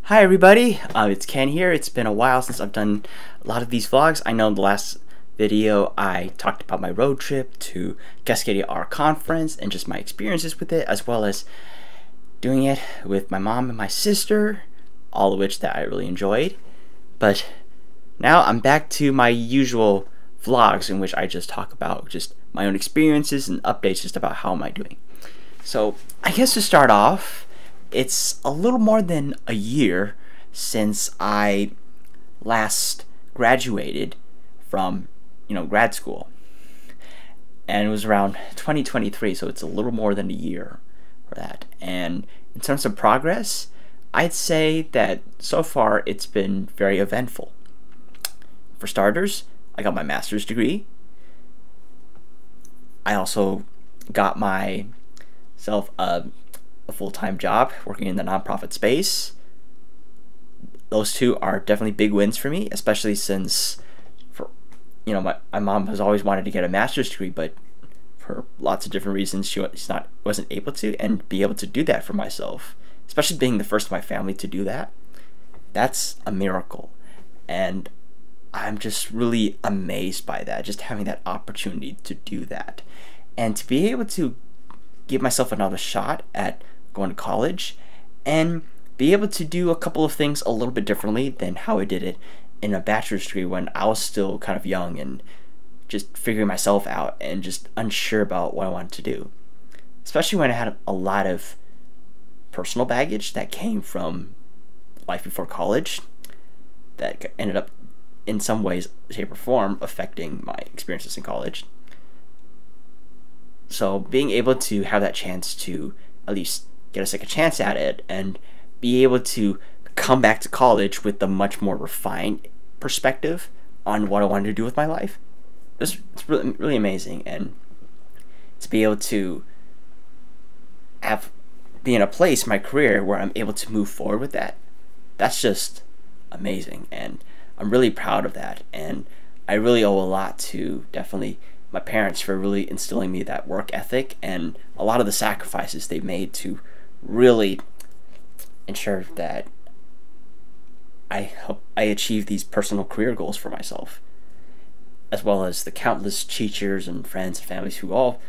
Hi everybody, it's Ken here. It's been a while since I've done a lot of these vlogs. I know in the last video I talked about my road trip to Cascadia Art Conference and just my experiences with it, as well as doing it with my mom and my sister, all of which that I really enjoyed. But now I'm back to my usual vlogs in which I just talk about just my own experiences and updates just about how am I doing. So I guess to start off, it's a little more than a year since I last graduated from, grad school. And it was around 2023, so it's a little more than a year for that. And in terms of progress, I'd say that so far it's been very eventful. For starters, I got my master's degree. I also got myself a full-time job working in the nonprofit space. Those two are definitely big wins for me, especially since my mom has always wanted to get a master's degree, but for lots of different reasons she wasn't able to, and be able to do that for myself, especially being the first of my family to do that, that's a miracle. And I'm just really amazed by that, just having that opportunity to do that, and to be able to give myself another shot at going to college and be able to do a couple of things a little bit differently than how I did it in a bachelor's degree when I was still kind of young and just figuring myself out and just unsure about what I wanted to do, especially when I had a lot of personal baggage that came from life before college that ended up in some ways, shape, or form affecting my experiences in college. So being able to have that chance to at least get a second chance at it and be able to come back to college with a much more refined perspective on what I wanted to do with my life, it's really, really amazing. And to be able to be in a place in my career where I'm able to move forward with that, that's just amazing. And I'm really proud of that. And I really owe a lot to definitely my parents for really instilling me that work ethic and a lot of the sacrifices they made to really ensure that I achieve these personal career goals for myself, as well as the countless teachers and friends and families who all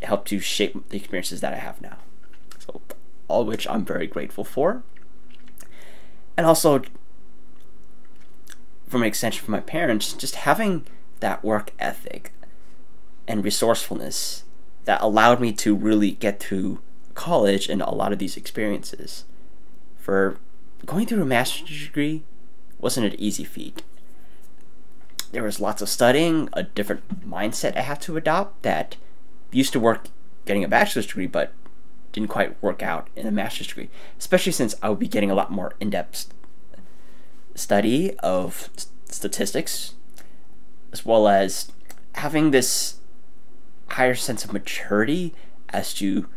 helped to shape the experiences that I have now. So all of which I'm very grateful for. And also, from an extension from my parents, just having that work ethic and resourcefulness that allowed me to really get through college and a lot of these experiences. For going through a master's degree wasn't an easy feat. There was lots of studying, a different mindset I had to adopt that used to work getting a bachelor's degree but didn't quite work out in a master's degree, especially since I would be getting a lot more in-depth study of statistics, as well as having this higher sense of maturity as to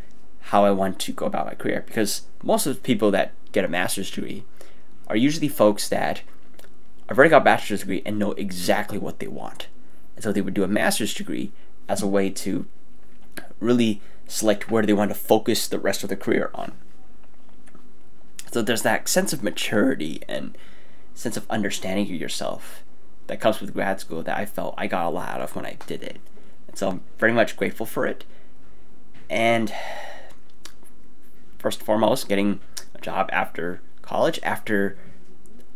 how I want to go about my career. Because most of the people that get a master's degree are usually folks that have already got a bachelor's degree and know exactly what they want. And so they would do a master's degree as a way to really select where they want to focus the rest of their career on. So there's that sense of maturity and sense of understanding of yourself that comes with grad school that I felt I got a lot out of when I did it. And so I'm very much grateful for it. And first and foremost, getting a job after college, after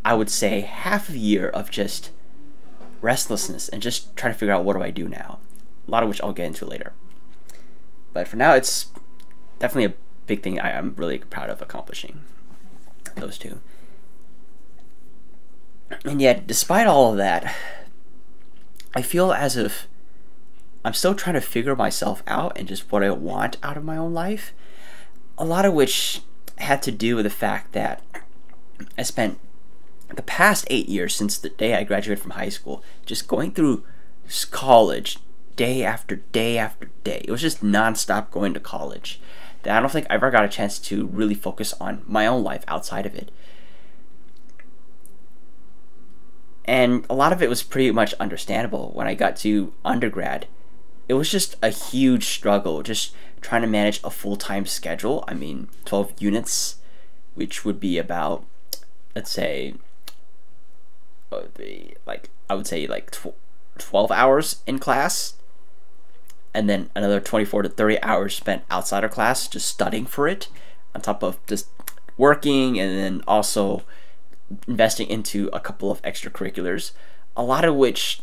I would say half a year of just restlessness and just trying to figure out what do I do now. A lot of which I'll get into later. But for now, it's definitely a big thing I'm really proud of accomplishing, those two. And yet, despite all of that, I feel as if I'm still trying to figure myself out and just what I want out of my own life. A lot of which had to do with the fact that I spent the past 8 years since the day I graduated from high school just going through college day after day after day. It was just nonstop going to college. That I don't think I ever got a chance to really focus on my own life outside of it. And a lot of it was pretty much understandable. When I got to undergrad, it was just a huge struggle just trying to manage a full-time schedule. I mean, 12 units, which would be about let's say, like I would say like 12 hours in class, and then another 24 to 30 hours spent outside of class just studying for it, on top of just working, and then also investing into a couple of extracurriculars, a lot of which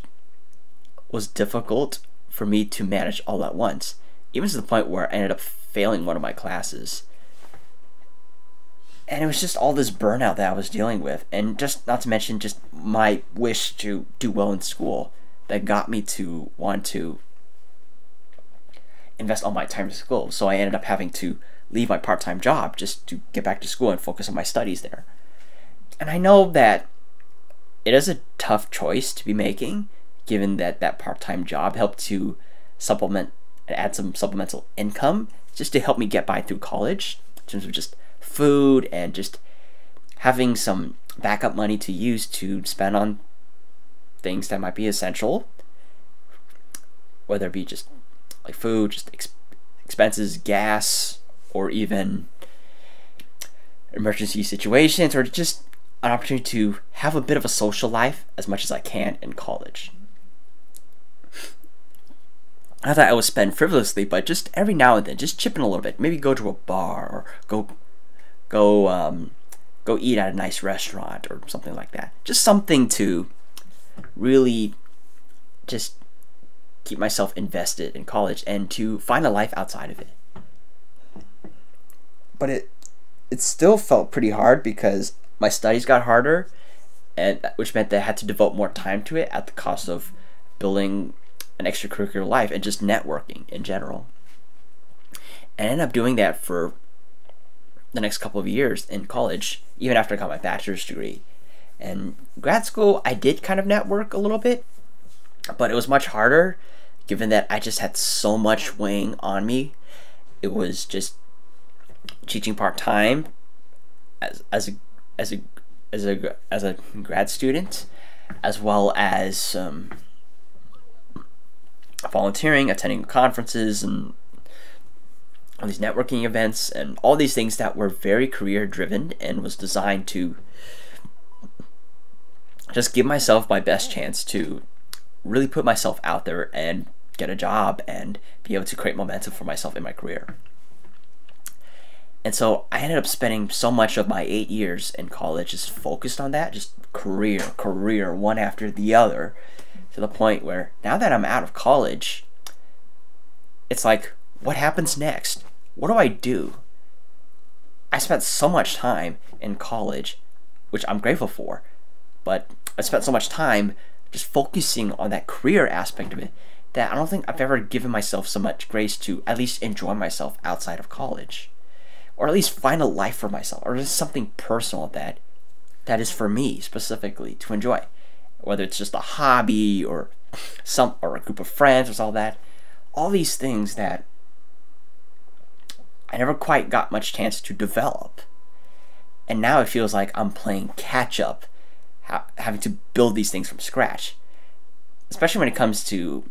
was difficult for me to manage all at once, even to the point where I ended up failing one of my classes. And it was just all this burnout that I was dealing with, and just not to mention just my wish to do well in school that got me to want to invest all my time in school. So I ended up having to leave my part-time job just to get back to school and focus on my studies there. And I know that it is a tough choice to be making, given that that part-time job helped to supplement and add some supplemental income just to help me get by through college, in terms of just food and just having some backup money to use to spend on things that might be essential, whether it be just like food, just expenses, gas, or even emergency situations, or just an opportunity to have a bit of a social life as much as I can in college. Not that I would spend frivolously, but just every now and then, just chip in a little bit. Maybe go to a bar, or go eat at a nice restaurant or something like that. Just something to really just keep myself invested in college and to find a life outside of it. But it still felt pretty hard because my studies got harder, and which meant that I had to devote more time to it at the cost of building an extracurricular life and just networking in general. And I ended up doing that for the next couple of years in college, even after I got my bachelor's degree. And grad school, I did kind of network a little bit, but it was much harder given that I just had so much weighing on me. It was just teaching part-time as a grad student, as well as volunteering, attending conferences, and all these networking events, and all these things that were very career driven and was designed to just give myself my best chance to really put myself out there and get a job and be able to create momentum for myself in my career. And so I ended up spending so much of my 8 years in college just focused on that, just career, one after the other, to the point where now that I'm out of college, it's like, what happens next? What do I do? I spent so much time in college, which I'm grateful for, but I spent so much time just focusing on that career aspect of it that I don't think I've ever given myself so much grace to at least enjoy myself outside of college, or at least find a life for myself, or just something personal that is for me specifically to enjoy, whether it's just a hobby or a group of friends or all these things that I never quite got much chance to develop. And now it feels like I'm playing catch up, having to build these things from scratch, especially when it comes to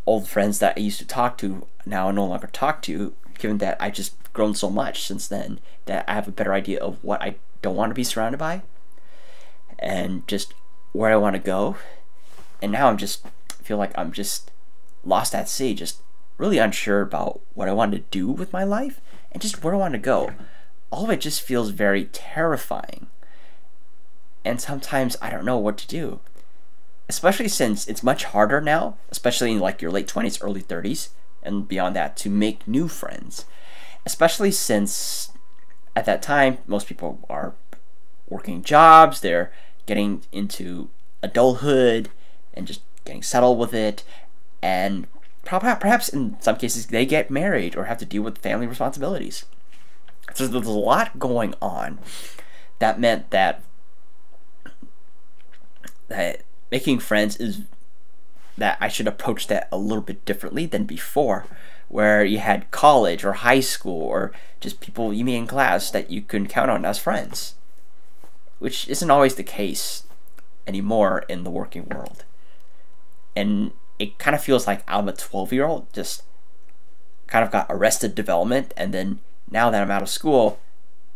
old friends that I used to talk to now I no longer talk to, given that I just grown so much since then that I have a better idea of what I don't want to be surrounded by and just where I want to go. And now I'm just feel like I'm just lost at sea, just really unsure about what I want to do with my life and just where I want to go. All of it just feels very terrifying, and sometimes I don't know what to do, especially since it's much harder now, especially in like your late 20s, early 30s, and beyond that, to make new friends, especially since at that time most people are working jobs, they're getting into adulthood and just getting settled with it, and perhaps in some cases they get married or have to deal with family responsibilities. So there's a lot going on that meant that making friends is that I should approach that a little bit differently than before, where you had college or high school or just people you meet in class that you can count on as friends, which isn't always the case anymore in the working world. And it kind of feels like I'm a 12-year-old, just kind of got arrested development, and then now that I'm out of school,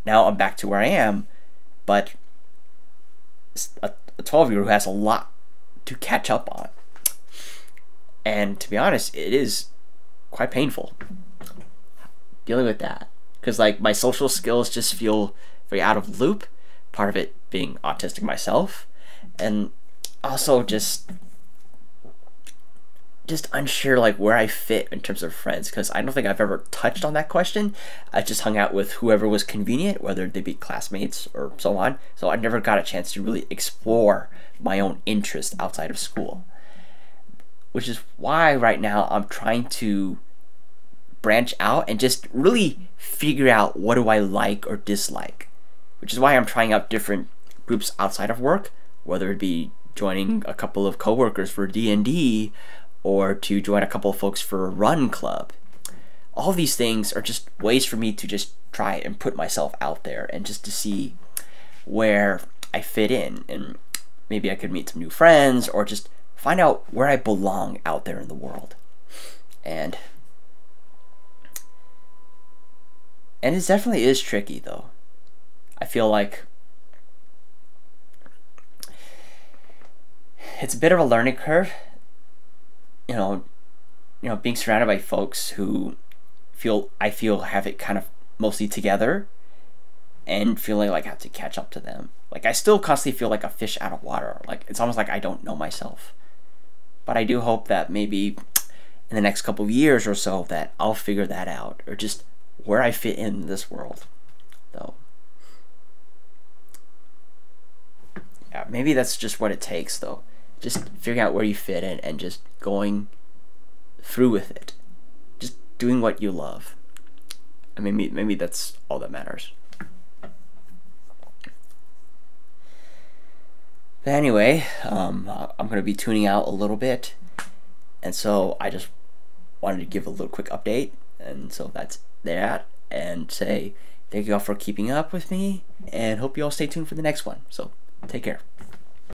now I'm back to where I am, but a 12-year who has a lot to catch up on. And to be honest, it is quite painful dealing with that, because like my social skills just feel very out of loop, part of it being autistic myself, and also just unsure like where I fit in terms of friends, because I don't think I've ever touched on that question. I just hung out with whoever was convenient, whether they be classmates or so on, so I never got a chance to really explore my own interest outside of school, which is why right now I'm trying to branch out and just really figure out what do I like or dislike, which is why I'm trying out different groups outside of work, whether it be joining a couple of coworkers for D&D or to join a couple of folks for a run club. All these things are just ways for me to just try and put myself out there and just to see where I fit in, and maybe I could meet some new friends or just find out where I belong out there in the world. And it definitely is tricky though. I feel like it's a bit of a learning curve, you know, being surrounded by folks who I feel have it kind of mostly together, and feeling like I have to catch up to them. Like I still constantly feel like a fish out of water. Like it's almost like I don't know myself. But I do hope that maybe in the next couple of years or so that I'll figure that out, or just where I fit in this world. Though, yeah, maybe that's just what it takes though. Just figuring out where you fit in and just going through with it. Just doing what you love. And maybe that's all that matters. But anyway, I'm going to be tuning out a little bit, and so I just wanted to give a little quick update, and so that's that, and say thank you all for keeping up with me, and hope you all stay tuned for the next one. So take care.